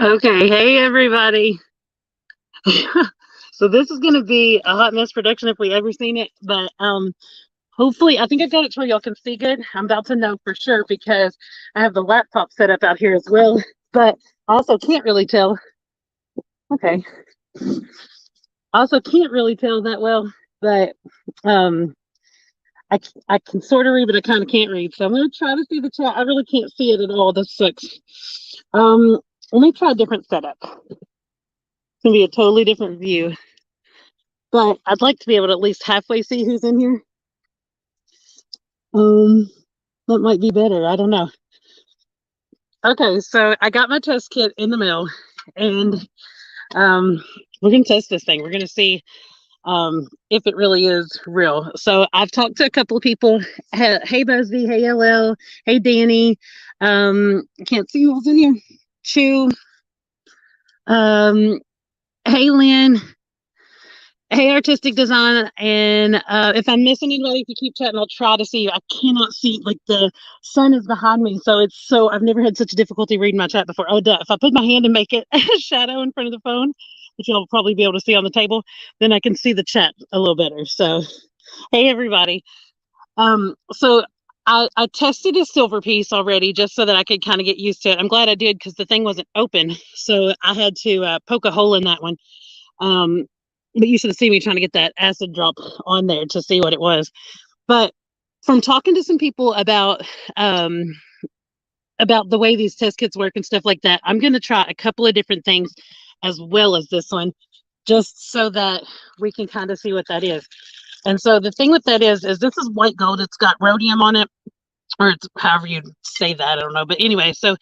Okay, hey everybody. So this is going to be a hot mess production if we ever seen it, but hopefully I think I got it to where y'all can see good. I'm about to know for sure because I have the laptop set up out here as well, but I also can't really tell. Okay, I also can't really tell that well, but um I can sort of read, but I kind of can't read. So I'm going to try to see the chat. I really can't see it at all. This sucks. Um, Let me try a different setup. It's going to be a totally different view. But I'd like to be able to at least halfway see who's in here. Um, that might be better. I don't know. Okay, so I got my test kit in the mail, and we're gonna test this thing. We're gonna see if it really is real. So I've talked to a couple of people. Hey Busby, hey LL, hey Danny. Can't see who's in here. Chew. Um, hey Lynn. Hey, artistic design, and if I'm missing anybody, if you keep chatting, I'll try to see you. I cannot see, like the sun is behind me, so I've never had such a difficulty reading my chat before. Oh, duh. If I put my hand and make it a shadow in front of the phone, which you'll probably be able to see on the table, then I can see the chat a little better. So, hey everybody. So I tested a silver piece already just so that I could kind of get used to it. I'm glad I did because the thing wasn't open, so I had to poke a hole in that one. Um, but you should have seen me trying to get that acid drop on there to see what it was. But from talking to some people about the way these test kits work and stuff like that, I'm going to try a couple of different things as well as this one, just so that we can kind of see what that is. And so the thing with that is this is white gold. It's got rhodium on it, or it's however you say that. I don't know. But anyway, so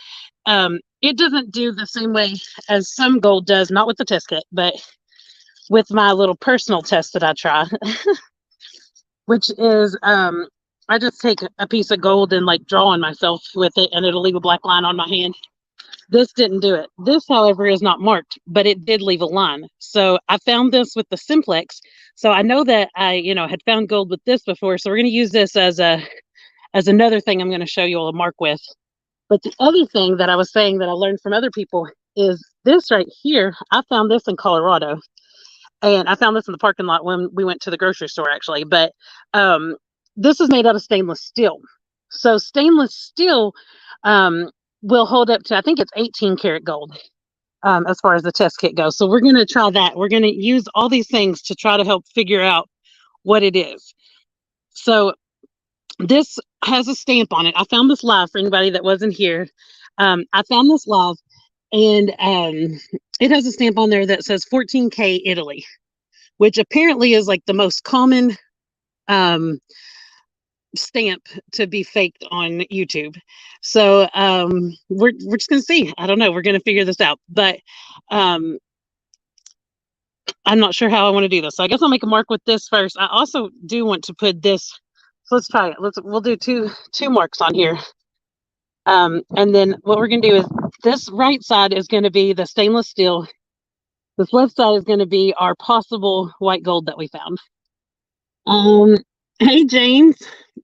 it doesn't do the same way as some gold does, not with the test kit, but with my little personal test that I try, which is I just take a piece of gold and like draw on myself with it, and it'll leave a black line on my hand. This didn't do it. This, however, is not marked, but it did leave a line. So I found this with the simplex. So I know that I had found gold with this before. So we're going to use this as another thing I'm going to show you all a mark with. But the other thing that I was saying that I learned from other people is this right here. I found this in Colorado. And I found this in the parking lot when we went to the grocery store, actually. But this is made out of stainless steel. So stainless steel will hold up to, I think it's 18 karat gold as far as the test kit goes. So we're going to try that. We're going to use all these things to try to help figure out what it is. So this has a stamp on it. I found this live for anybody that wasn't here. I found this live, and it has a stamp on there that says 14K Italy, which apparently is like the most common stamp to be faked on YouTube. So we're just gonna see. I don't know. We're gonna figure this out, but I'm not sure how I want to do this. So I guess I'll make a mark with this first. I also do want to put this. So let's try it. We'll do two marks on here. And then what we're gonna do is this right side is going to be the stainless steel. This left side is going to be our possible white gold that we found. Hey James.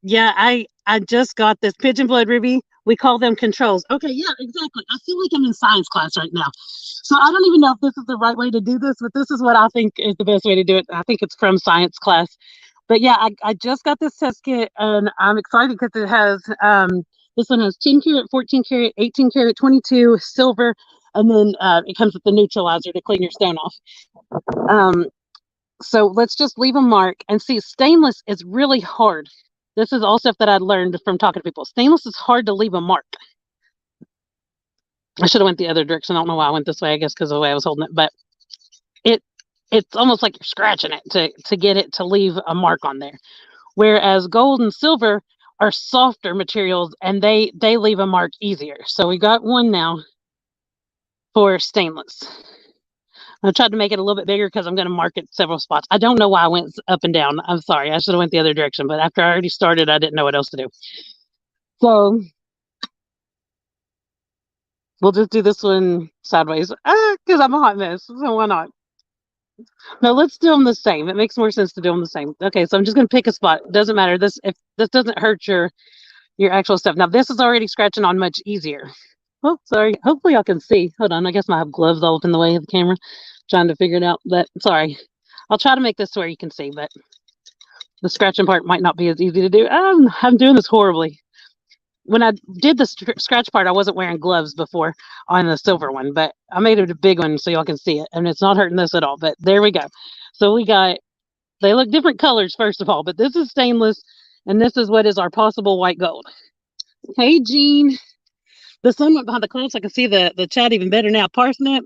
Yeah, I just got this pigeon blood ruby. We call them controls. Okay, yeah, exactly. I feel like I'm in science class right now. So I don't even know if this is the right way to do this, but this is what I think is the best way to do it. I think it's from science class. But yeah, I just got this test kit, and I'm excited because it has this one has 10 karat, 14 karat, 18 karat, 22 silver, and then it comes with the neutralizer to clean your stone off. Um, so let's just leave a mark and see. Stainless is really hard. This is all stuff that I learned from talking to people. Stainless is hard to leave a mark. I should have went the other direction. I don't know why I went this way. I guess because of the way I was holding it, but it's almost like you're scratching it to get it to leave a mark on there. Whereas gold and silver are softer materials and they leave a mark easier. So we got one now for stainless. I tried to make it a little bit bigger because I'm going to mark it several spots. I don't know why I went up and down. I'm sorry. I should have went the other direction, but after I already started, I didn't know what else to do. So we'll just do this one sideways because I'm a hot mess. So why not? No, let's do them the same. It makes more sense to do them the same. Okay, so I'm just going to pick a spot. It doesn't matter. If this doesn't hurt your actual stuff. Now this is already scratching on much easier. Oh, sorry. Hopefully y'all can see. Hold on. I guess I have gloves all up in the way of the camera. Trying to figure it out. But sorry. I'll try to make this where you can see, but the scratching part might not be as easy to do. I'm doing this horribly. When I did the scratch part, I wasn't wearing gloves before on the silver one, but I made it a big one so y'all can see it. And it's not hurting this at all. But there we go. So we got, they look different colors, first of all, but this is stainless. And this is what is our possible white gold. Hey, Jean. The sun went behind the clouds. So I can see the chat even better now. Parsnip,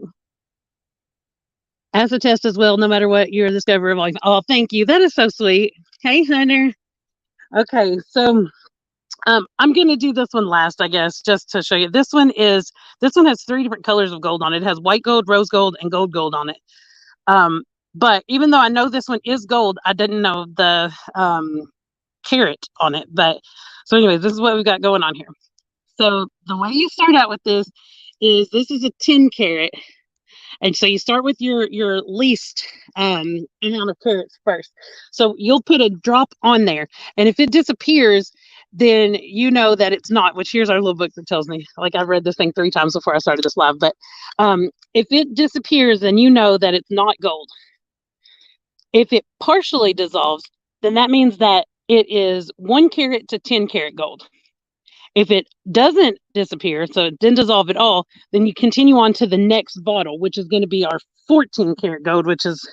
as a test as well, no matter what your discovery of life. Oh, thank you. That is so sweet. Hey, Hunter. Okay, so I'm gonna do this one last, I guess, just to show you. This one has 3 different colors of gold on it. It has white gold, rose gold, and gold on it. But even though I know this one is gold, I didn't know the carat on it. But so anyways, this is what we've got going on here. So the way you start out with this is a 10 carat. And so you start with your least amount of carats first. So you'll put a drop on there. And if it disappears, then you know that it's not, which here's our little book that tells me, like I've read this thing 3 times before I started this live. But if it disappears, then you know that it's not gold. If it partially dissolves, then that means that it is 1 carat to 10 carat gold. If it doesn't disappear, so it didn't dissolve at all, then you continue on to the next bottle, which is going to be our 14 karat gold, which is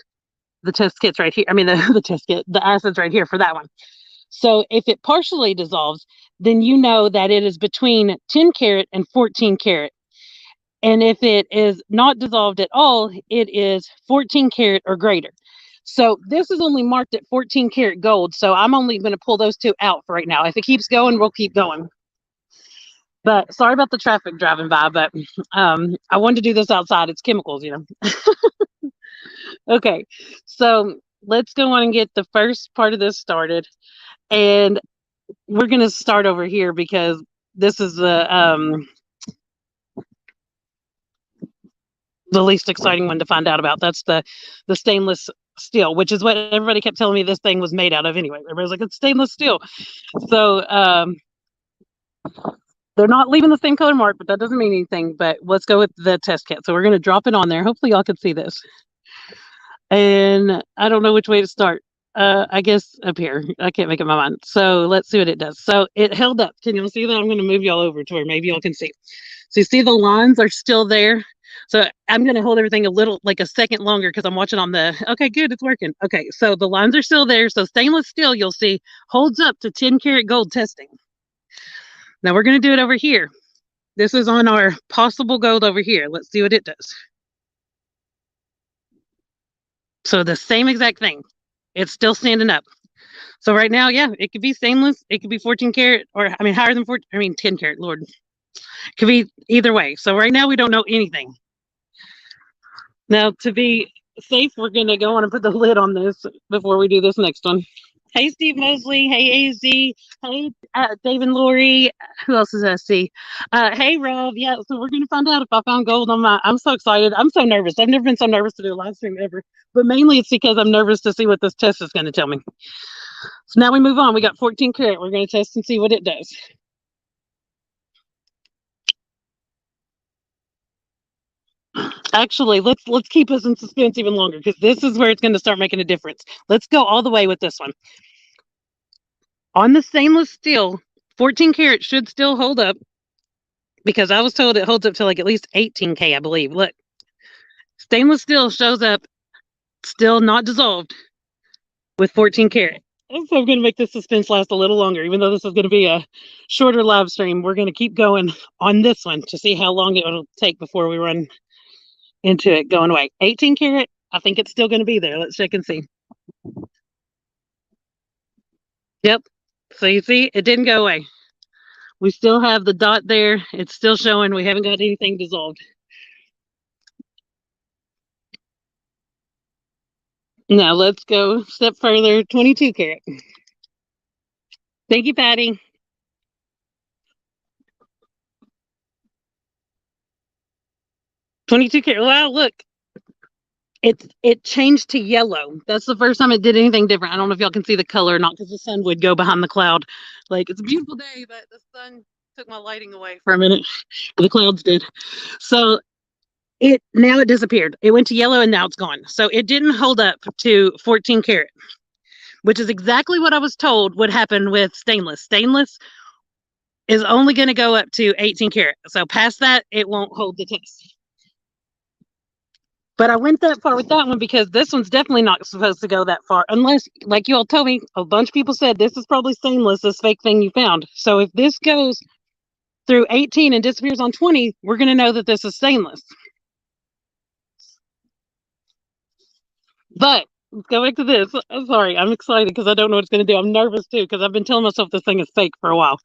the test kits right here. I mean, the test kit, the acids right here for that one. So if it partially dissolves, then you know that it is between 10 carat and 14 carat. And if it is not dissolved at all, it is 14 karat or greater. So this is only marked at 14 karat gold. So I'm only going to pull those 2 out for right now. If it keeps going, we'll keep going. But sorry about the traffic driving by, but I wanted to do this outside. It's chemicals, you know. Okay, so let's go on and get the first part of this started. And we're going to start over here because this is the least exciting one to find out about. That's the stainless steel, which is what everybody kept telling me this thing was made out of anyway. Everybody's like, it's stainless steel. So they're not leaving the same color mark, but that doesn't mean anything. But let's go with the test kit. So we're going to drop it on there. Hopefully y'all can see this. And I don't know which way to start. I guess up here. I can't make up my mind. So let's see what it does. So it held up. Can y'all see that? I'm going to move y'all over to where maybe y'all can see. So you see the lines are still there. So I'm going to hold everything a little, like a second longer because I'm watching on the, okay, good, it's working. Okay, so the lines are still there. So stainless steel, you'll see, holds up to 10 karat gold testing. Now we're going to do it over here. This is on our possible gold over here. Let's see what it does. So the same exact thing. It's still standing up. So right now, yeah, it could be stainless. It could be 14 karat or, I mean, higher than 14, I mean, 10 karat, Lord. It could be either way. So right now we don't know anything. Now to be safe, we're going to go on and put the lid on this before we do this next one. Hey, Steve Mosley. Hey, AZ. Hey, Dave and Lori. Who else is I see? Hey, Rob. Yeah, so we're going to find out if I found gold on my... I'm so excited. I'm so nervous. I've never been so nervous to do a live stream ever. But mainly it's because I'm nervous to see what this test is going to tell me. So now we move on. We got 14 karat. We're going to test and see what it does. Actually, let's keep us in suspense even longer because this is where it's going to start making a difference. Let's go all the way with this one. On the stainless steel, 14 karat should still hold up because I was told it holds up to like at least 18K, I believe. Look, stainless steel shows up still not dissolved with 14 karat. So I'm going to make this suspense last a little longer, even though this is going to be a shorter live stream. We're going to keep going on this one to see how long it will take before we run into it going away. 18 karat, I think it's still going to be there. Let's check and see. Yep. So you see, it didn't go away. We still have the dot there. It's still showing we haven't got anything dissolved. Now let's go a step further. 22 karat. Thank you, Patty. 22 karat. Wow, look. It changed to yellow. That's the first time it did anything different. I don't know if y'all can see the color or not because the sun would go behind the cloud. Like, it's a beautiful day, but the sun took my lighting away for a minute. The clouds did. So it disappeared. It went to yellow and now it's gone. So it didn't hold up to 14 karat, which is exactly what I was told would happen with stainless. Stainless is only going to go up to 18 karat. So past that, it won't hold the test. But I went that far with that one because this one's definitely not supposed to go that far. Unless, like you all told me, a bunch of people said this is probably stainless, this fake thing you found. So if this goes through 18 and disappears on 20, we're going to know that this is stainless. But let's go back to this. I'm sorry, I'm excited because I don't know what it's going to do. I'm nervous too because I've been telling myself this thing is fake for a while.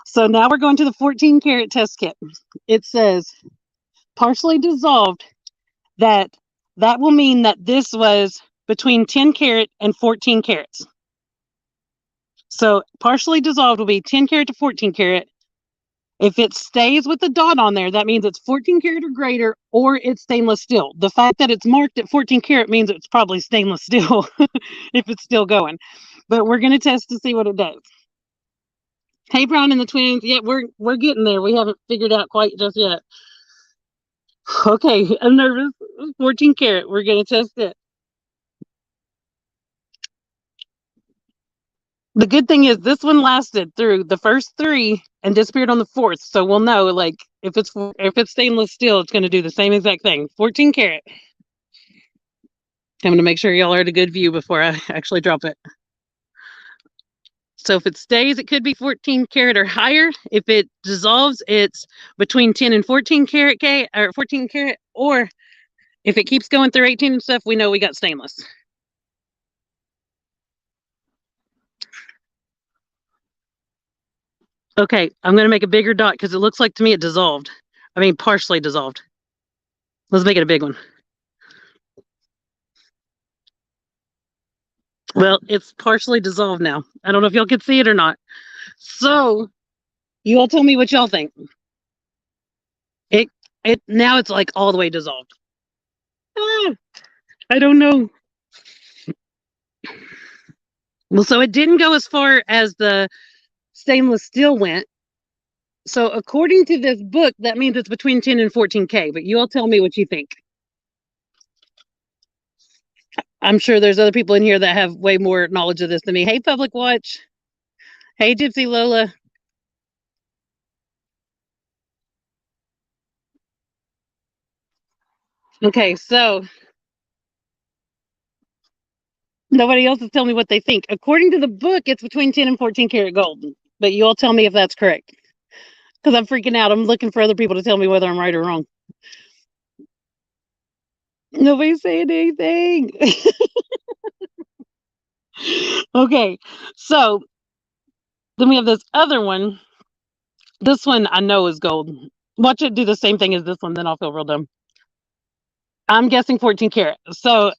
So now we're going to the 14 karat test kit. It says partially dissolved. That will mean that this was between 10 karat and 14 carats. So partially dissolved will be 10 karat to 14 karat. If it stays with the dot on there, that means it's 14 karat or greater, or it's stainless steel. The fact that it's marked at 14 karat means it's probably stainless steel if it's still going. But we're going to test to see what it does. Hey, Brown and the twins. Yeah, we're getting there. We haven't figured out quite just yet. Okay, I'm nervous. 14 karat. We're going to test it. The good thing is this one lasted through the first 3 and disappeared on the 4th. So we'll know, like, if it's stainless steel, it's going to do the same exact thing. 14 karat. I'm going to make sure y'all are at a good view before I actually drop it. So if it stays, it could be 14 karat or higher. If it dissolves, it's between 10 and 14 karat or 14 karat. Or if it keeps going through 18 and stuff, we know we got stainless. Okay, I'm going to make a bigger dot because it looks like to me it dissolved. I mean, partially dissolved. Let's make it a big one. Well, it's partially dissolved now. I don't know if y'all can see it or not. So, you all tell me what y'all think. Now it's like all the way dissolved. I don't know. Well, so it didn't go as far as the stainless steel went. So according to this book, that means it's between 10 and 14K, but you all tell me what you think. I'm sure there's other people in here that have way more knowledge of this than me. Hey, Public Watch. Hey, Gypsy Lola. Okay, so nobody else is telling me what they think. According to the book, it's between 10 and 14 karat gold, but you all tell me if that's correct. Because I'm freaking out. I'm looking for other people to tell me whether I'm right or wrong. Nobody's saying anything. Okay, so then we have this other one. This one I know is gold. Watch it do the same thing as this one, then I'll feel real dumb. I'm guessing 14 karat. So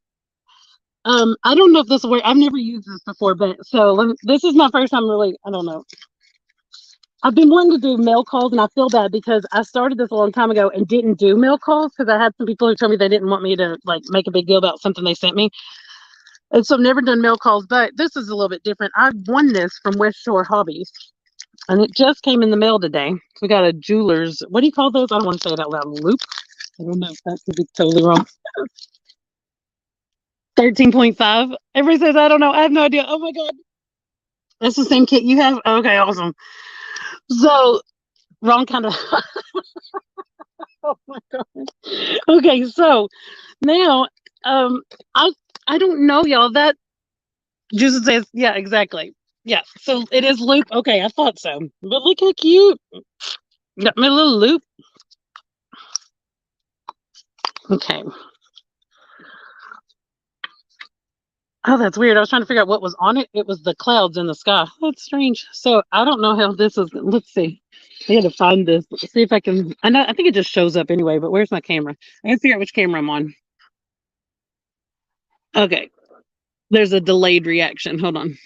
I don't know if this will work. I've never used this before, but this is my first time really, I don't know. I've been wanting to do mail calls, and I feel bad because I started this a long time ago and didn't do mail calls because I had some people who told me they didn't want me to like make a big deal about something they sent me. And so I've never done mail calls, but this is a little bit different. I won this from West Shore Hobbies, and it just came in the mail today. So we got a jeweler's, what do you call those? I don't want to say it out loud. Loop? I don't know. That could be totally wrong. 13.5. Everybody says, I don't know. I have no idea. Oh my God. That's the same kit you have? Okay, awesome. So, wrong kind of. Oh my God. Okay, so now, I don't know, y'all. That just says, yeah, exactly. Yeah, so it is loop. Okay, I thought so. But look how cute. Got my little loop. Okay. Oh, that's weird. I was trying to figure out what was on it. It was the clouds in the sky. That's strange. So I don't know how this is. Let's see. I had to find this. Let's see if I can. I think it just shows up anyway, but where's my camera? I gotta figure out which camera I'm on. Okay. There's a delayed reaction. Hold on.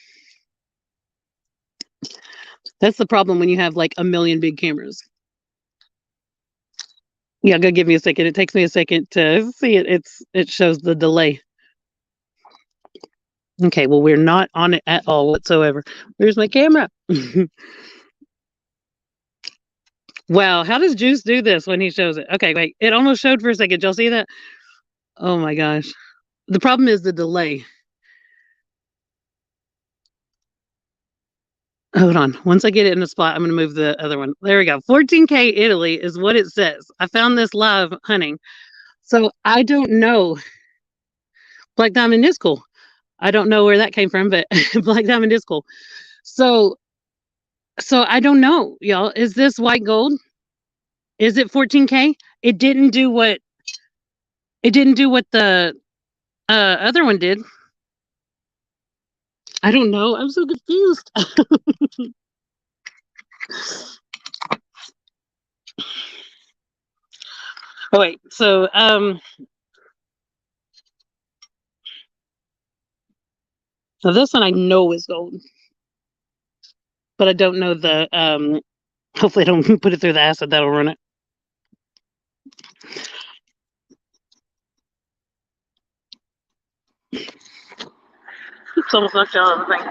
That's the problem when you have like a million big cameras. Yeah, go give me a second. It takes me a second to see it. It shows the delay. Okay, well, we're not on it at all whatsoever. Where's my camera? Wow, how does Juice do this when he shows it? Okay, wait. It almost showed for a second. Did y'all see that? Oh my gosh. The problem is the delay. Hold on. Once I get it in the spot, I'm going to move the other one. There we go. 14K Italy is what it says. I found this live hunting. So I don't know. Black Diamond is cool. I don't know where that came from, but Black Diamond is cool. So I don't know, y'all. Is this white gold? Is it 14K? It didn't do what the other one did. I don't know. I'm so confused. Oh wait. So this one I know is gold, but I don't know the hopefully I don't put it through the acid, that'll run it. It's almost knocked out of the thing.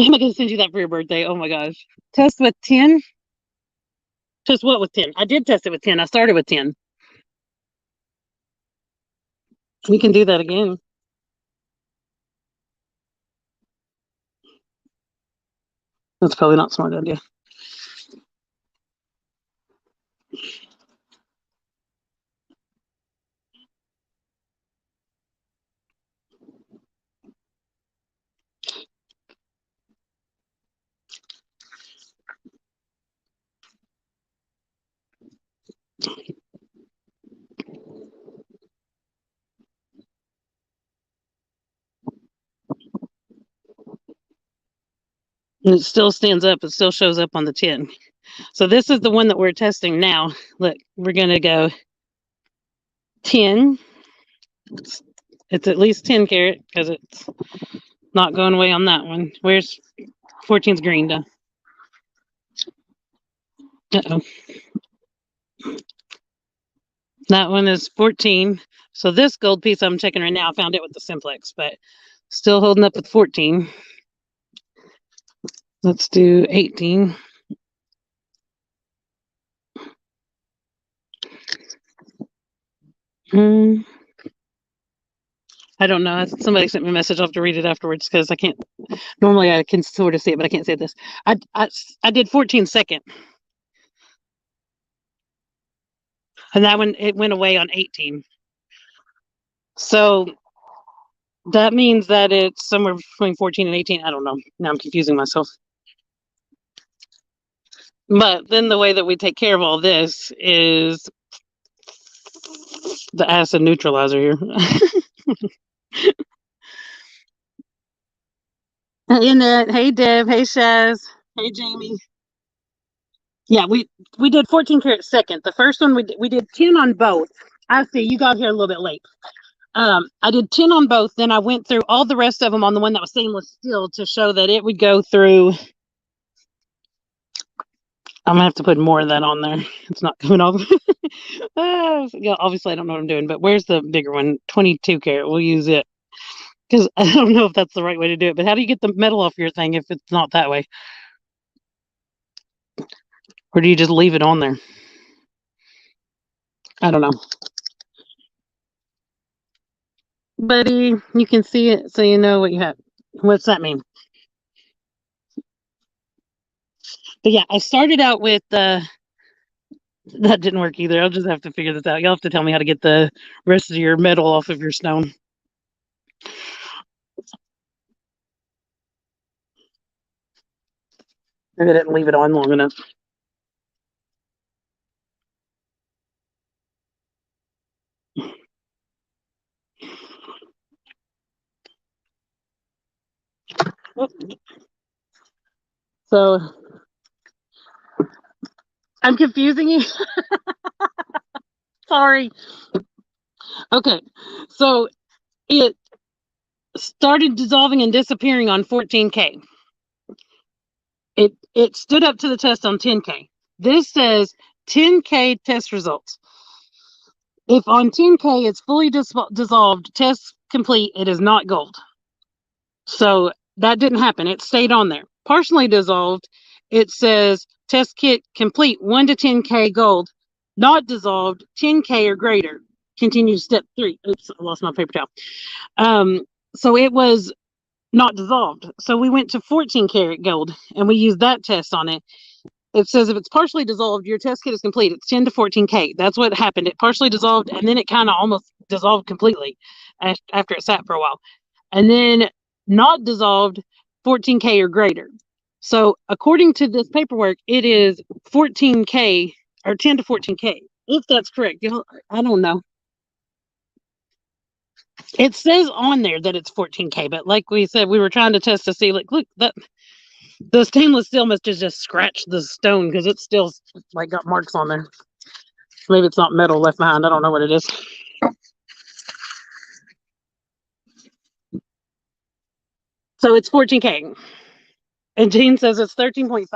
Am I gonna send you that for your birthday? Oh my gosh. Test with 10? Test what with 10? I did test it with 10. I started with 10. We can do that again. That's probably not a smart idea. And it still stands up. It still shows up on the 10. So this is the one that we're testing now. Look, we're going to go 10. It's at least 10 carat because it's not going away on that one. Where's 14's green done? Uh-oh. That one is 14. So this gold piece I'm checking right now, I found it with the simplex, but still holding up with 14. Let's do 18. I don't know. Somebody sent me a message. I'll have to read it afterwards because I can't. Normally I can sort of see it, but I can't say this. I did 14 second. And that one, it went away on 18. So that means that it's somewhere between 14 and 18. I don't know. Now I'm confusing myself. But then the way that we take care of all this is the acid neutralizer here. Hey, Annette. Hey, Deb. Hey, Shaz. Hey, Jamie. Yeah, we did 14 karat second. The first one we did 10 on both. I see you got here a little bit late. I did 10 on both. Then I went through all the rest of them on the one that was stainless steel to show that it would go through. I'm gonna have to put more of that on there. It's not coming off. Yeah, obviously I don't know what I'm doing, but where's the bigger one? 22 karat. We'll use it because I don't know if that's the right way to do it. But how do you get the metal off your thing if it's not that way? Or do you just leave it on there? I don't know. Buddy, you can see it so you know what you have. What's that mean? But yeah, I started out with that didn't work either. I'll just have to figure this out. You'll have to tell me how to get the rest of your metal off of your stone. Maybe I didn't leave it on long enough. So I'm confusing you. Sorry. Okay. So it started dissolving and disappearing on 14K. It stood up to the test on 10K. This says 10K test results. If on 10K it's fully dissolved, test complete, it is not gold. So that didn't happen. It stayed on there. Partially dissolved, it says test kit complete 1 to 10K gold, not dissolved 10K or greater. Continue step 3. Oops, I lost my paper towel. So it was not dissolved. So we went to 14 karat gold and we used that test on it. It says if it's partially dissolved, your test kit is complete. It's 10 to 14K. That's what happened. It partially dissolved and then it kind of almost dissolved completely after it sat for a while. And then not dissolved 14K or greater. So according to this paperwork, it is 14K or 10 to 14K. If that's correct. I don't know. It says on there that it's 14K, but like we said, we were trying to test to see, like, look, that the stainless steel must have just scratched the stone because it's still like got marks on there. Maybe it's not metal left behind. I don't know what it is. So it's 14K. And Gene says it's 13.5.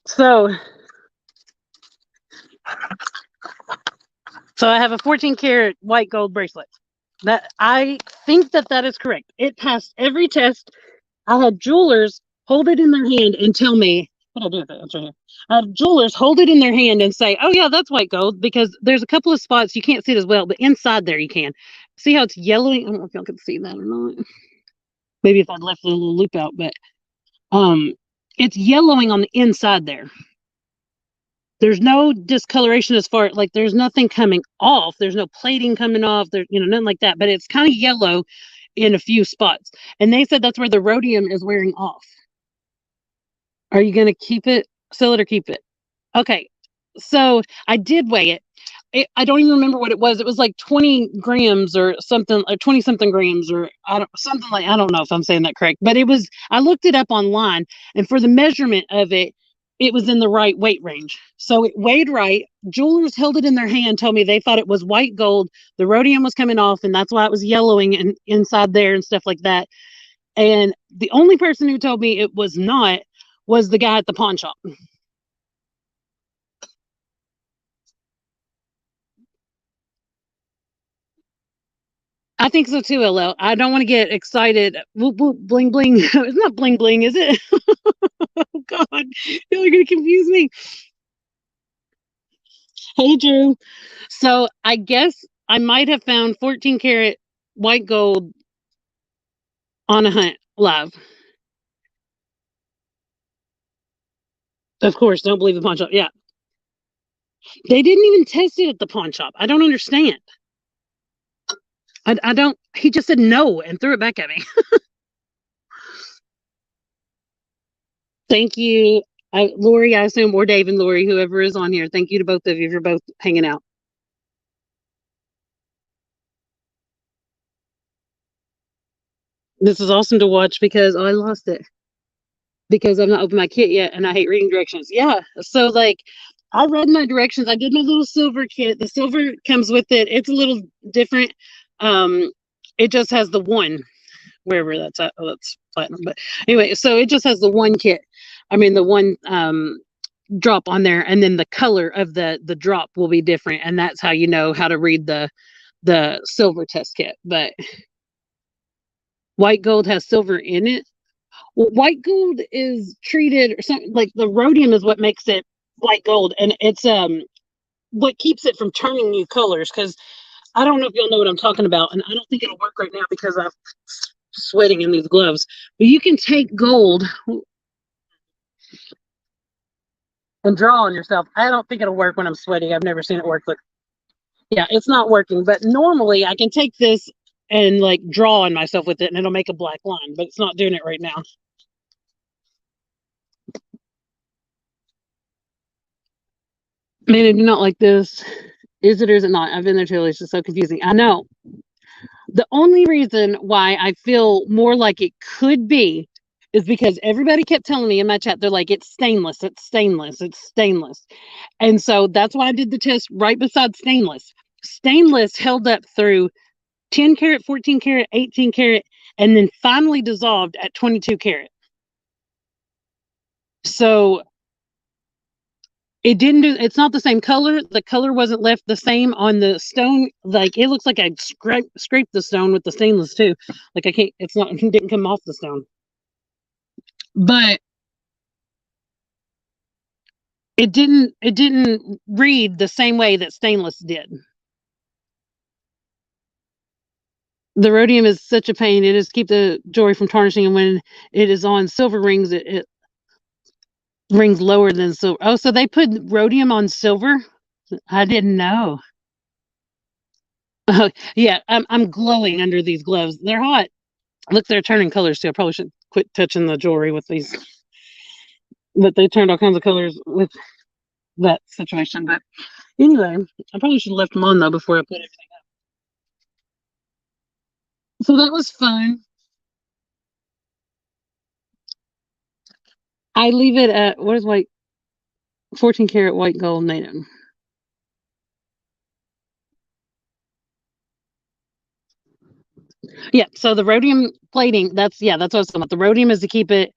So I have a 14 karat white gold bracelet. That I think that is correct. It passed every test. I had jewelers hold it in their hand and tell me, what do I do with it? It's right here. I had jewelers hold it in their hand and say, oh yeah, that's white gold, because there's a couple of spots you can't see it as well, but inside there you can. See how it's yellowing? I don't know if y'all can see that or not. Maybe if I'd left the little loop out, but it's yellowing on the inside there. There's no discoloration as far, like there's nothing coming off. There's no plating coming off. There, nothing like that. But it's kind of yellow in a few spots. And they said that's where the rhodium is wearing off. Are you going to keep it, sell it, or keep it? Okay. So I did weigh it. I don't even remember what it was. It was like 20 grams or something, or 20 something grams, or I don't know if I'm saying that correct, but it was, I looked it up online, and for the measurement of it, it was in the right weight range. So it weighed right. Jewelers held it in their hand, told me they thought it was white gold. The rhodium was coming off, and that's why it was yellowing and inside there and stuff like that. And the only person who told me it was not was the guy at the pawn shop. I think so too, LL. I don't want to get excited. Whoop, whoop, bling, bling. It's not bling, bling, is it? Oh, God. You're going to confuse me. Hey, Drew. So I guess I might have found 14 karat white gold on a hunt live. Of course, don't believe the pawn shop. Yeah. They didn't even test it at the pawn shop. I don't understand. I don't, he just said no and threw it back at me. Thank you. Lori, I assume, or Dave and Lori, whoever is on here. Thank you to both of you for both hanging out. This is awesome to watch because I lost it. Because I've not opened my kit yet and I hate reading directions. Yeah. So like I read my directions. I did my little silver kit. The silver comes with it. It's a little different. It just has the one, wherever that's at. Oh, that's platinum. But anyway, so it just has the one kit. I mean the one drop on there, and then the color of the drop will be different, and that's how you know how to read the silver test kit. But white gold has silver in it. Well, white gold is treated or something, like the rhodium is what makes it white gold, and it's what keeps it from turning new colors. Because I don't know if y'all know what I'm talking about, and I don't think it'll work right now because I'm sweating in these gloves. But you can take gold and draw on yourself. I don't think it'll work when I'm sweating. I've never seen it work. But yeah, it's not working. But normally I can take this and like draw on myself with it, and it'll make a black line. But it's not doing it right now. Man, I do not like this. Is it or is it not? I've been there too. It's just so confusing. I know. The only reason why I feel more like it could be is because everybody kept telling me in my chat, they're like, it's stainless, it's stainless, it's stainless. And so that's why I did the test right beside stainless. Stainless held up through 10 karat, 14 karat, 18 karat, and then finally dissolved at 22 karat. So it didn't do, it's not the same color. The color wasn't left the same on the stone. Like it looks like I scraped the stone with the stainless too. Like I can't, it's not, it didn't come off the stone. but it didn't read the same way that stainless did. The rhodium is such a pain. It is keep the jewelry from tarnishing, and when it is on silver rings, it rings lower than silver. Oh, so they put rhodium on silver? I didn't know. Oh, yeah, I'm glowing under these gloves. They're hot. Look, they're turning colors too. I probably should quit touching the jewelry with these. But they turned all kinds of colors with that situation. But anyway, I probably should have left them on though before I put everything up. So that was fun. I leave it at what is white 14 karat white gold native. Yeah, so the rhodium plating, that's what I was talking about. The rhodium is to keep it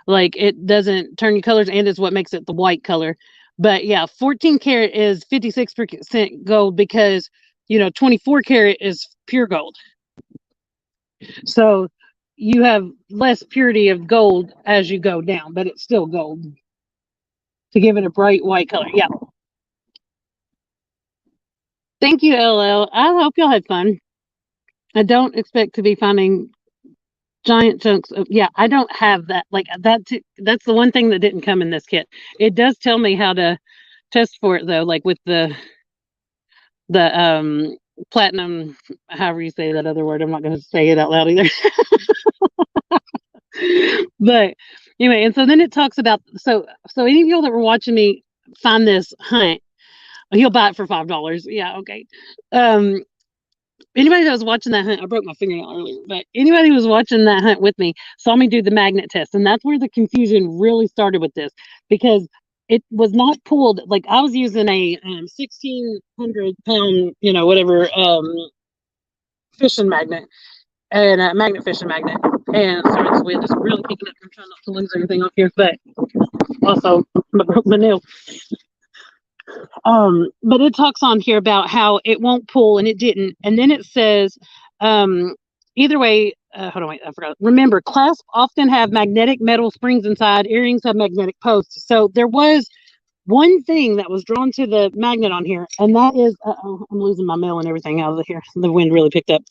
like it doesn't turn your colors, and is what makes it the white color. But yeah, 14 karat is 56% gold because 24 karat is pure gold. So you have less purity of gold as you go down, but it's still gold to give it a bright white color. Yeah. Thank you, LL. I hope y'all had fun. I don't expect to be finding giant chunks of, yeah, I don't have that. Like that's the one thing that didn't come in this kit. It does tell me how to test for it though, like with the platinum, however you say that other word. I'm not going to say it out loud either. But anyway, and so then it talks about, so any of y'all that were watching me find this hunt, he'll buy it for $5. Yeah, okay. Anybody that was watching that hunt, I broke my fingernail earlier, but anybody who was watching that hunt with me saw me do the magnet test. And that's where the confusion really started with this, because it was not pulled. Like I was using a 1,600 pound, whatever, fishing magnet, and a magnet fishing magnet. And sorry, this wind is really picking up. I'm trying not to lose everything off here, but also my nail. But it talks on here about how it won't pull, and it didn't. And then it says, either way, hold on, wait, I forgot. Remember, clasps often have magnetic metal springs inside. Earrings have magnetic posts. So there was one thing that was drawn to the magnet on here, and that is, I'm losing my mail and everything out of here. The wind really picked up.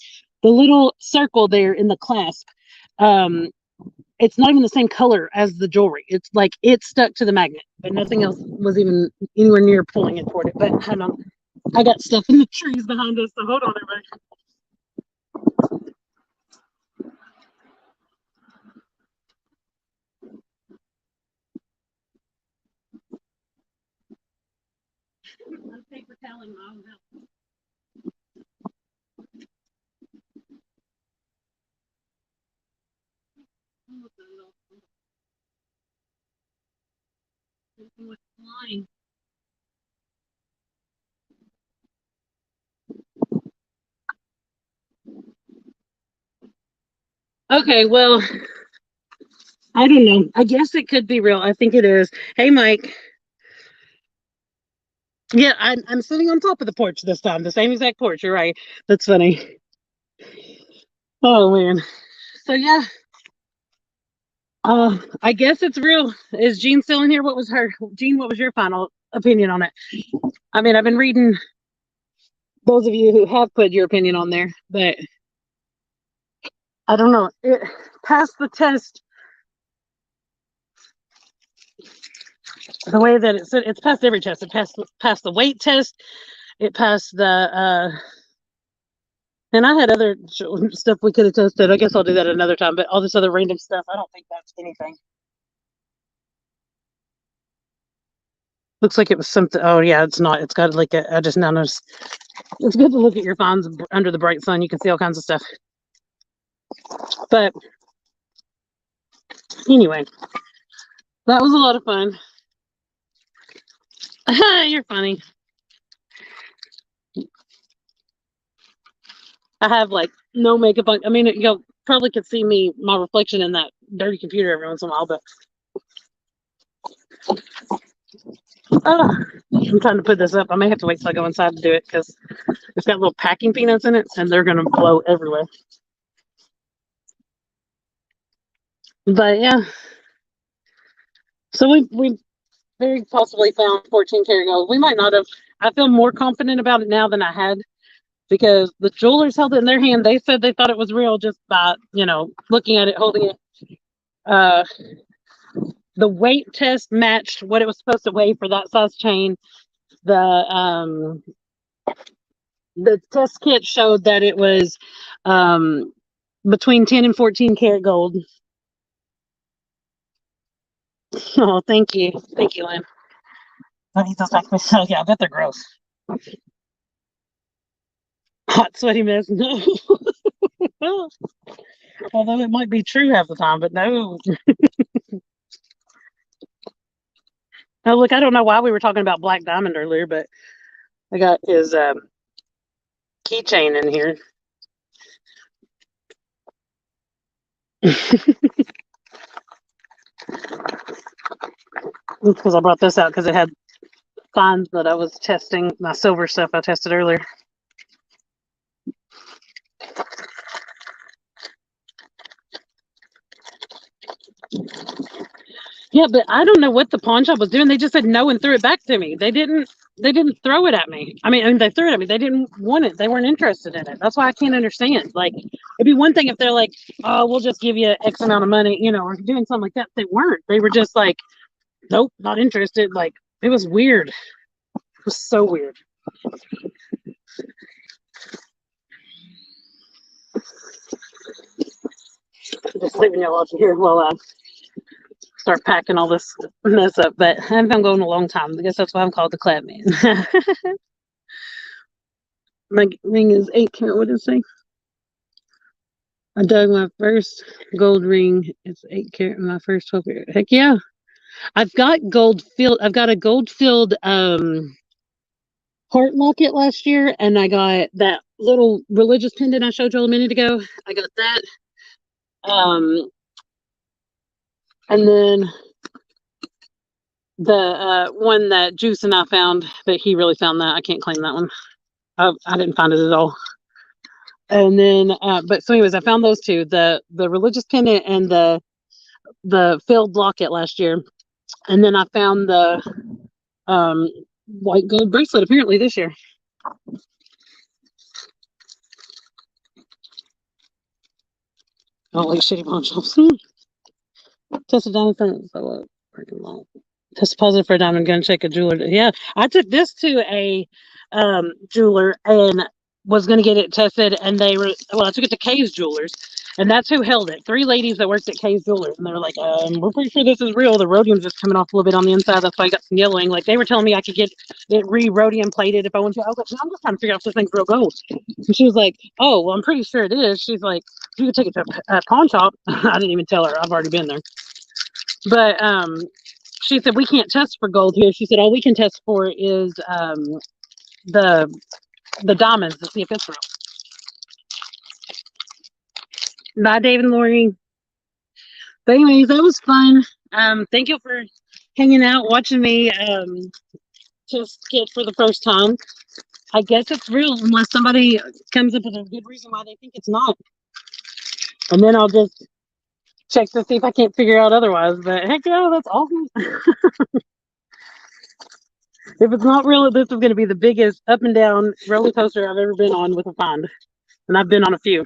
The little circle there in the clasp, it's not even the same color as the jewelry. It's like it stuck to the magnet, but nothing else was even anywhere near pulling it toward it. But hold on, I got stuff in the trees behind us, so hold on, everybody. I'm paper toweling my own house. Okay, well, I don't know. I guess it could be real. I think it is. Hey, Mike. Yeah, I'm sitting on top of the porch this time, the same exact porch. You're right. That's funny. Oh man. So yeah, I guess it's real. Is Jean still in here? What was her Jean? What was your final opinion on it? I mean, I've been reading those of you who have put your opinion on there, but I don't know. It passed the test the way that it's passed every test. It passed the weight test. It passed the and I had other stuff we could have tested. I guess I'll do that another time. But all this other random stuff, I don't think that's anything. Looks like it was something. Oh yeah, it's not. It's got like I just now noticed. It's good to look at your finds under the bright sun. You can see all kinds of stuff. But anyway, that was a lot of fun. You're funny. I have like no makeup on. I mean, you probably could see my reflection in that dirty computer every once in a while, but I'm trying to put this up. I may have to wait till I go inside to do it because it's got little packing peanuts in it, and they're gonna blow everywhere. But yeah, So we very possibly found 14 karat gold. We might not have. I feel more confident about it now than I had, because the jewelers held it in their hand. They said they thought it was real just by, looking at it, holding it. Uh, the weight test matched what it was supposed to weigh for that size chain. The test kit showed that it was between 10 and 14 karat gold. Oh, thank you. Thank you, Lynn. Don't eat those back myself. Yeah, I bet they're gross. Hot, sweaty mess. No. Although it might be true half the time, but no. Oh, look, I don't know why we were talking about Black Diamond earlier, but I got his keychain in here. Because I brought this out because it had finds that I was testing, my silver stuff I tested earlier. Yeah, but I don't know what the pawn shop was doing. They just said no and threw it back to me. They didn't throw it at me. I mean, they threw it at me. They didn't want it. They weren't interested in it. That's why I can't understand. Like, it'd be one thing if they're like, oh, we'll just give you X amount of money, or doing something like that. They weren't. They were just like, nope, not interested. Like, it was weird. It was so weird. Just leaving y'all out here while I start packing all this mess up. But I haven't been going a long time. I guess that's why I'm called the Clap Man. My ring is 8 karat. What did it say? I dug my first gold ring. It's 8 karat. My first 12 karat. Heck yeah! I've got gold filled. I've got a gold filled heart locket last year, and I got that little religious pendant I showed you a minute ago. I got that. And then the one that Juice and I found, but he really found that. I can't claim that one. I didn't find it at all. And then, but so anyways, I found those two, the religious pendant and the filled locket last year. And then I found the white gold bracelet apparently this year. I don't like shitty pawn shops. Tested diamond fence. Test positive for a diamond gun. Check a jeweler. Yeah, I took this to a jeweler and was going to get it tested, and I took it to Kay's Jewelers, and that's who held it. 3 ladies that worked at Kay's Jewelers, and they were like, we're pretty sure this is real. The rhodium's just coming off a little bit on the inside. That's why I got some yellowing. Like, they were telling me I could get it re-rhodium plated if I want to. I was like, no, I'm just trying to figure out if this thing's real gold. And she was like, oh, well, I'm pretty sure it is. She's like, you could take it to a pawn shop. I didn't even tell her. I've already been there. But she said, we can't test for gold here. She said, all we can test for is the diamonds to see if it's real. Bye, Dave and Lori. But anyways, that was fun. Thank you for hanging out, watching me test kit for the first time. I guess it's real unless somebody comes up with a good reason why they think it's not. And then I'll just check to see if I can't figure out otherwise. But heck yeah, that's awesome. If it's not real, this is going to be the biggest up and down roller coaster I've ever been on with a find. And I've been on a few.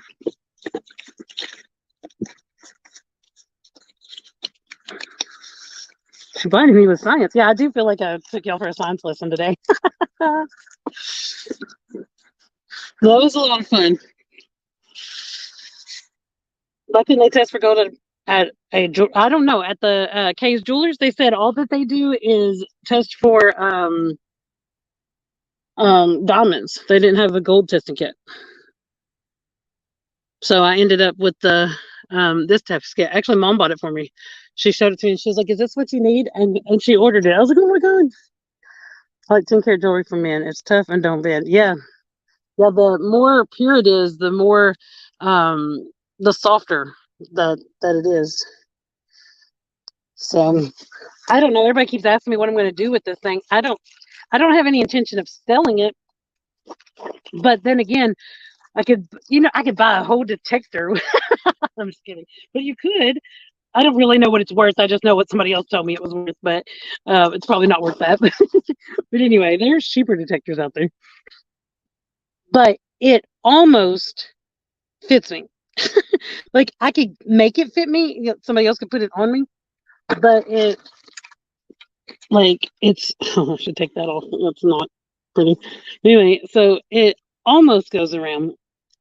She blinded me with science. Yeah, I do feel like I took y'all for a science lesson today. That was a lot of fun. Why couldn't they test for gold at I don't know, at the Kay's Jewelers? They said all that they do is test for diamonds. They didn't have a gold testing kit. So I ended up with the this test kit. Actually, Mom bought it for me. She showed it to me and she was like, is this what you need? And she ordered it. I was like, oh my God. I like 10 karat jewelry for men. It's tough and don't bend. Yeah. Yeah, the more pure it is, the more the softer that it is. So I don't know. Everybody keeps asking me what I'm going to do with this thing. I don't have any intention of selling it. But then again, I could buy a whole detector. I'm just kidding. But you could. I don't really know what it's worth. I just know what somebody else told me it was worth, but it's probably not worth that. But anyway, there's cheaper detectors out there. But it almost fits me. Like I could make it fit me. Somebody else could put it on me, but it's. Oh, I should take that off. That's not pretty. Anyway, so it almost goes around,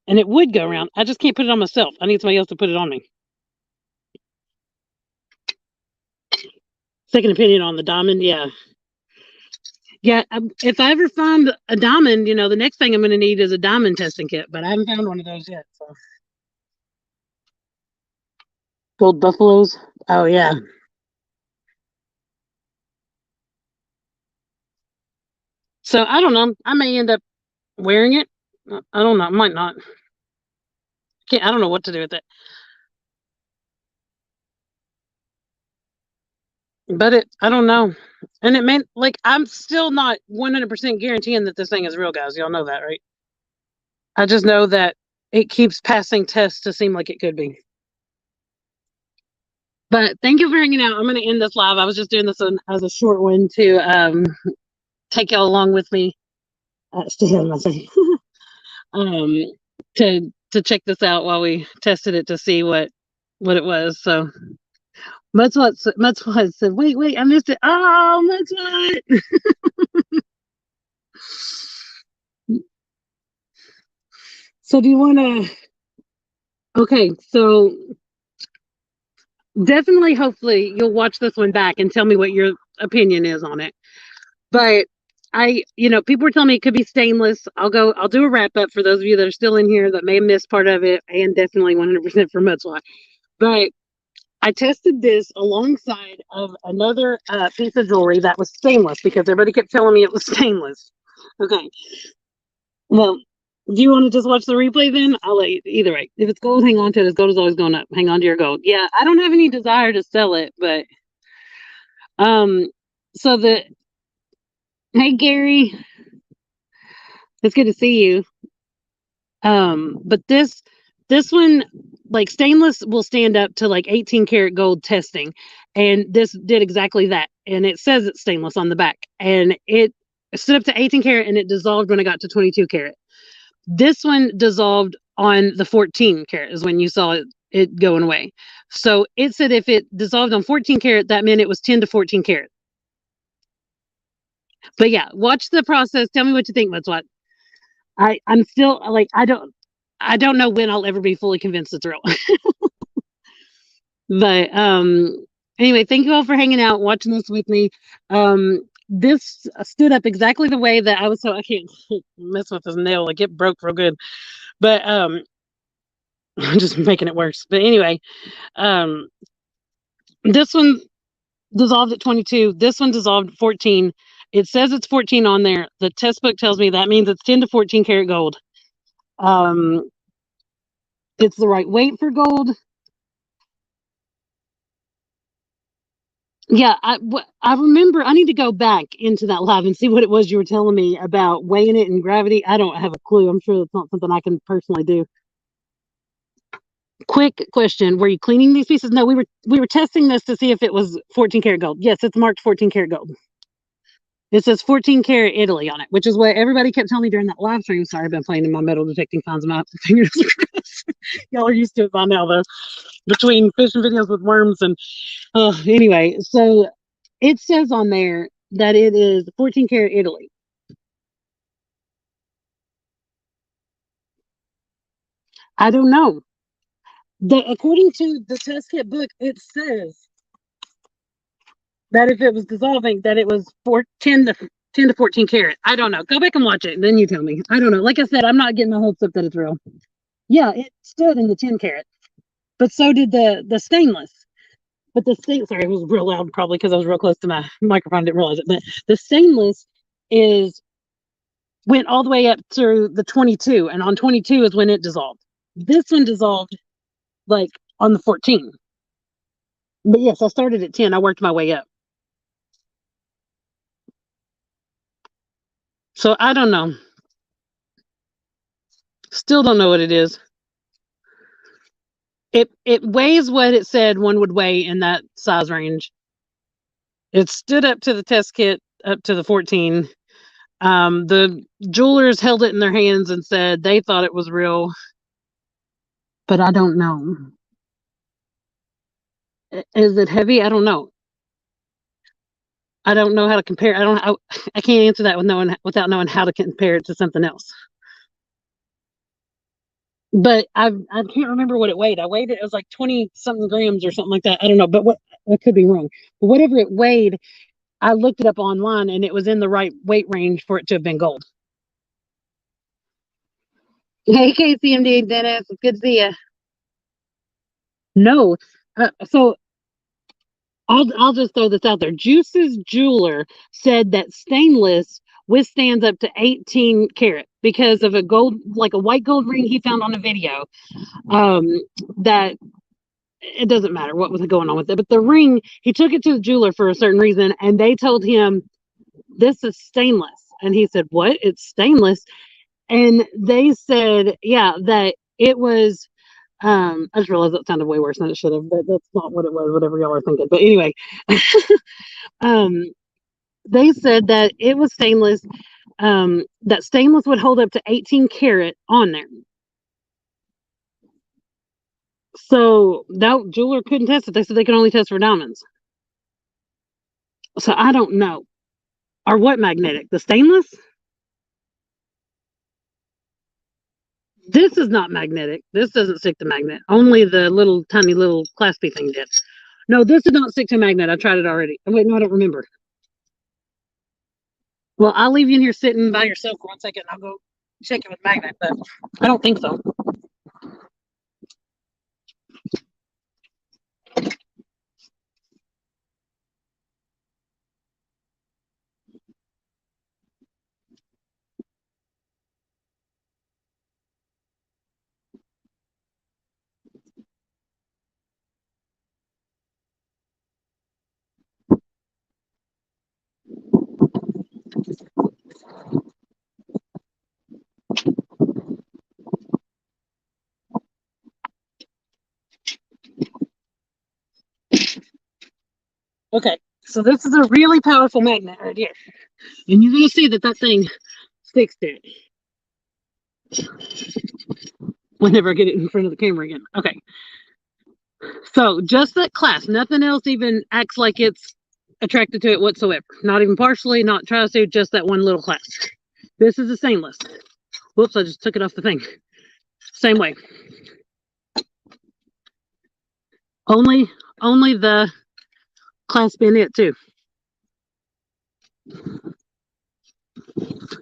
and it would go around. I just can't put it on myself. I need somebody else to put it on me. Second opinion on the diamond, yeah. Yeah, if I ever find a diamond, the next thing I'm going to need is a diamond testing kit, but I haven't found one of those yet. So. Gold buffaloes? Oh, yeah. So I don't know. I may end up wearing it. I don't know. I might not. I don't know what to do with it. But I don't know. And it meant, I'm still not 100% guaranteeing that this thing is real, guys. Y'all know that, right? I just know that it keeps passing tests to seem like it could be. But thank you for hanging out. I'm going to end this live. I was just doing this one as a short one to take y'all along with me. Stay on my thing. To check this out while we tested it to see what it was. So Mudslot said, wait, I missed it. Oh, Mudslot. So do you want to? Okay, so definitely, hopefully, you'll watch this one back and tell me what your opinion is on it. But people were telling me it could be stainless. I'll do a wrap up for those of you that are still in here that may have missed part of it, and definitely 100% for Mudslot. But I tested this alongside of another piece of jewelry that was stainless because everybody kept telling me it was stainless. Okay. Well, do you want to just watch the replay then? I'll let you, either way. If it's gold, hang on to it. As gold is always going up. Hang on to your gold. Yeah, I don't have any desire to sell it, but so hey Gary, it's good to see you. But this one, like stainless will stand up to like 18 karat gold testing, and this did exactly that. And it says it's stainless on the back, and it stood up to 18 karat and it dissolved when I got to 22 karat. This one dissolved on the 14 karat is when you saw it going away. So it said if it dissolved on 14 karat, that meant it was 10 to 14 karat. But yeah, watch the process. Tell me what you think. That's what I'm still like. I don't know when I'll ever be fully convinced it's real. But anyway, thank you all for hanging out, watching this with me. This stood up exactly the way that I was. So I can't mess with this nail; like it broke real good. But I'm just making it worse. But anyway, this one dissolved at 22. This one dissolved 14. It says it's 14 on there. The test book tells me that means it's 10 to 14 karat gold. It's the right weight for gold. Yeah, I remember. I need to go back into that live and see what it was you were telling me about weighing it in gravity. I don't have a clue. I'm sure that's not something I can personally do. Quick question: were you cleaning these pieces? No, we were testing this to see if it was 14 karat gold. Yes, it's marked 14 karat gold. It says 14 karat Italy on it, which is what everybody kept telling me during that live stream. Sorry, I've been playing in my metal detecting finds my fingers. Y'all are used to it by now, though. Between fishing videos with worms and anyway, so it says on there that it is 14 karat Italy. I don't know. According to the test kit book, it says that if it was dissolving, that it was 10 to 14 karat. I don't know. Go back and watch it, and then you tell me. I don't know. Like I said, I'm not getting my hopes up that it's real. Yeah, it stood in the 10 karat, but so did the stainless. But sorry, it was real loud, probably because I was real close to my microphone. Didn't realize it. But the stainless went all the way up to the 22, and on 22 is when it dissolved. This one dissolved like on the 14. But yes, I started at 10. I worked my way up. So I don't know. Still don't know what it is. It weighs what it said one would weigh in that size range. It stood up to the test kit, up to the 14. The jewelers held it in their hands and said they thought it was real, but I don't know. Is it heavy? I don't know. I don't know how to compare. I can't answer that without knowing how to compare it to something else. But I can't remember what it weighed. I weighed it. It was like 20 something grams or something like that. I don't know, but I could be wrong. But whatever it weighed, I looked it up online and it was in the right weight range for it to have been gold. Hey, KCMD Dennis, it's good to see you. No, so I'll just throw this out there. Juice's jeweler said that stainless withstands up to 18 karat because of a gold, like a white gold ring he found on a video. That it doesn't matter what was going on with it, but the ring, he took it to the jeweler for a certain reason, and they told him this is stainless, and he said, "What? It's stainless?" And they said, "Yeah, that it was." I just realized that sounded way worse than it should have, but that's not what it was, whatever y'all are thinking. But anyway, they said that it was stainless, that stainless would hold up to 18 karat on there. So that jeweler couldn't test it. They said they could only test for diamonds. So I don't know. Or what magnetic? The stainless? This is not magnetic. This doesn't stick to magnet. Only the little tiny little claspy thing did. No, this did not stick to magnet. I tried it already. Oh, wait, no, I don't remember. Well, I'll leave you in here sitting by yourself for 1 second. I'll go check it with magnet, but I don't think so. Okay, so this is a really powerful magnet right here. And you're going to see that that thing sticks to it. Whenever I get it in front of the camera again. Okay. So just that clasp, nothing else even acts like it's attracted to it whatsoever. Not even partially, not tries to, just that one little clasp. This is a stainless. Whoops, I just took it off the thing. Same way. Only the clasp in it too.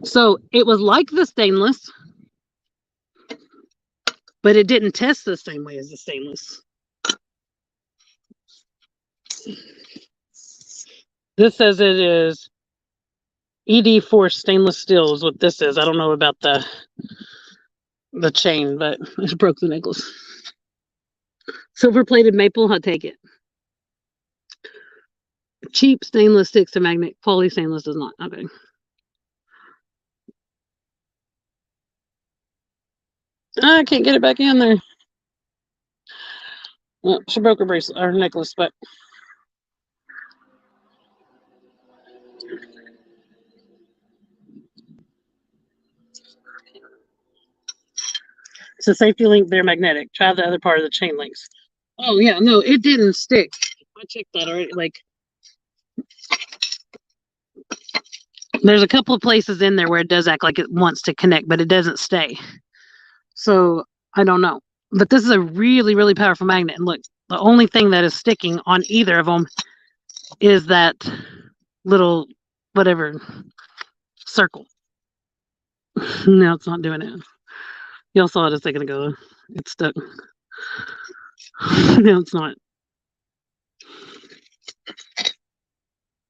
So it was like the stainless, but it didn't test the same way as the stainless. This says it is ED4 stainless steel is what this is. I don't know about the chain, but it broke the necklace. Silver plated maple, I'll take it. Cheap stainless sticks to magnet. Quality stainless does not. Okay. I can't get it back in there. Well, she broke her bracelet or necklace, but it's a safety link. They're magnetic. Try the other part of the chain links. Oh yeah, no, it didn't stick. I checked that already. Like, there's a couple of places in there where it does act like it wants to connect, but it doesn't stay. So I don't know. But this is a really, really powerful magnet. And look, the only thing that is sticking on either of them is that little whatever circle. No, it's not doing it. Y'all saw it a second ago. It's stuck. No, it's not.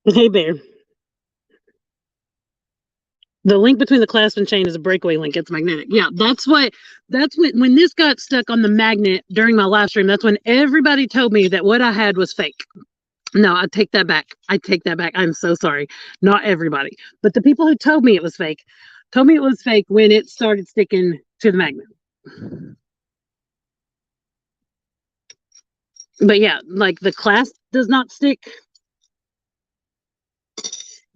Hey, Bear. The link between the clasp and chain is a breakaway link. It's magnetic. Yeah, that's what when this got stuck on the magnet during my live stream, that's when everybody told me that what I had was fake. No, I take that back. I take that back. I'm so sorry. Not everybody. But the people who told me it was fake told me it was fake when it started sticking to the magnet. But yeah, like the clasp does not stick.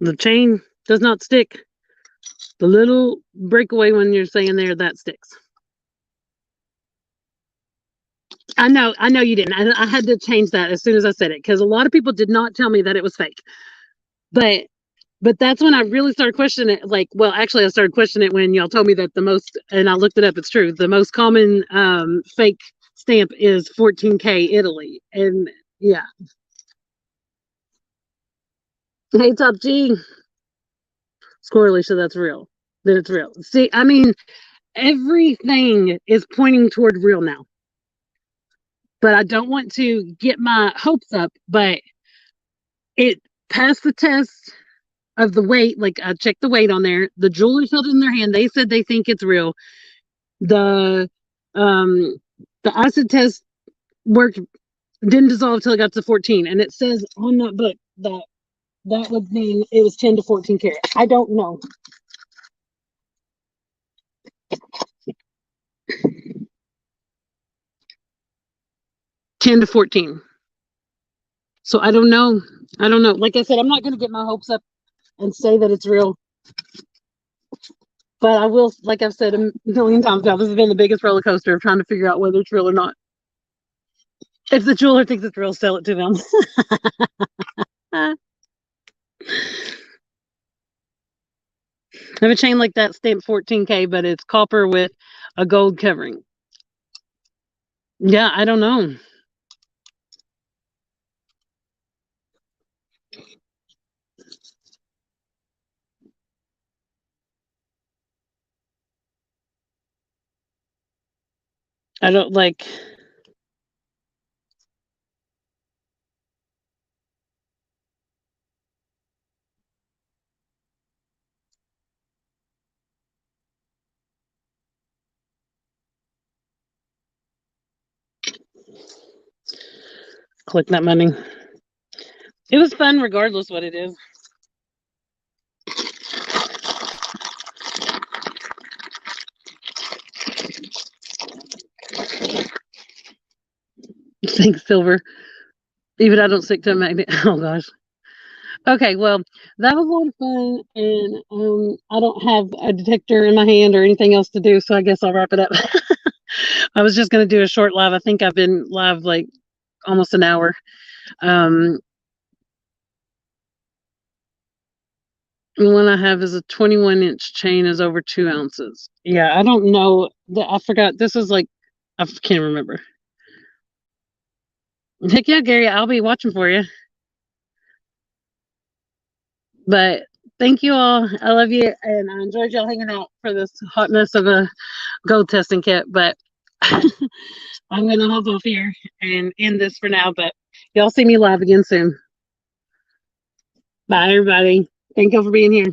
The chain does not stick. The little breakaway one you're saying there, that sticks. I know you didn't. I had to change that as soon as I said it because a lot of people did not tell me that it was fake. But that's when I really started questioning it. Like, well, actually, I started questioning it when y'all told me that the most, and I looked it up. It's true. The most common fake stamp is 14K Italy, and yeah. Hey, Top G, Squirrely, so that's real. That it's real. See, I mean, everything is pointing toward real now. But I don't want to get my hopes up. But it passed the test of the weight. Like I checked the weight on there. The jewelers held it in their hand. They said they think it's real. The um the acid test worked, didn't dissolve until it got to 14, and it says on that book that that would mean it was 10 to 14 karat. I don't know. 10 to 14. So I don't know. I don't know. Like I said, I'm not going to get my hopes up and say that it's real. But I will, like I've said a million times now, this has been the biggest roller coaster of trying to figure out whether it's real or not. If the jeweler thinks it's real, sell it to them. I have a chain like that stamped 14K, but it's copper with a gold covering. Yeah, I don't know. I don't like. Click that money. It was fun regardless what it is. Thanks, Silver. Even I don't stick to a magnet. Oh gosh. Okay, well, that was a lot of fun, and I don't have a detector in my hand or anything else to do, so I guess I'll wrap it up. I was just going to do a short live. I think I've been live like almost an hour. Um, the one I have is a 21-inch chain, is over 2 ounces. Yeah, I don't know. I forgot. This is like, I can't remember. Heck yeah, Gary, I'll be watching for you. But thank you all. I love you, and I enjoyed y'all hanging out for this hot mess of a gold testing kit. But I'm going to hop off here and end this for now. But y'all see me live again soon. Bye, everybody. Thank you for being here.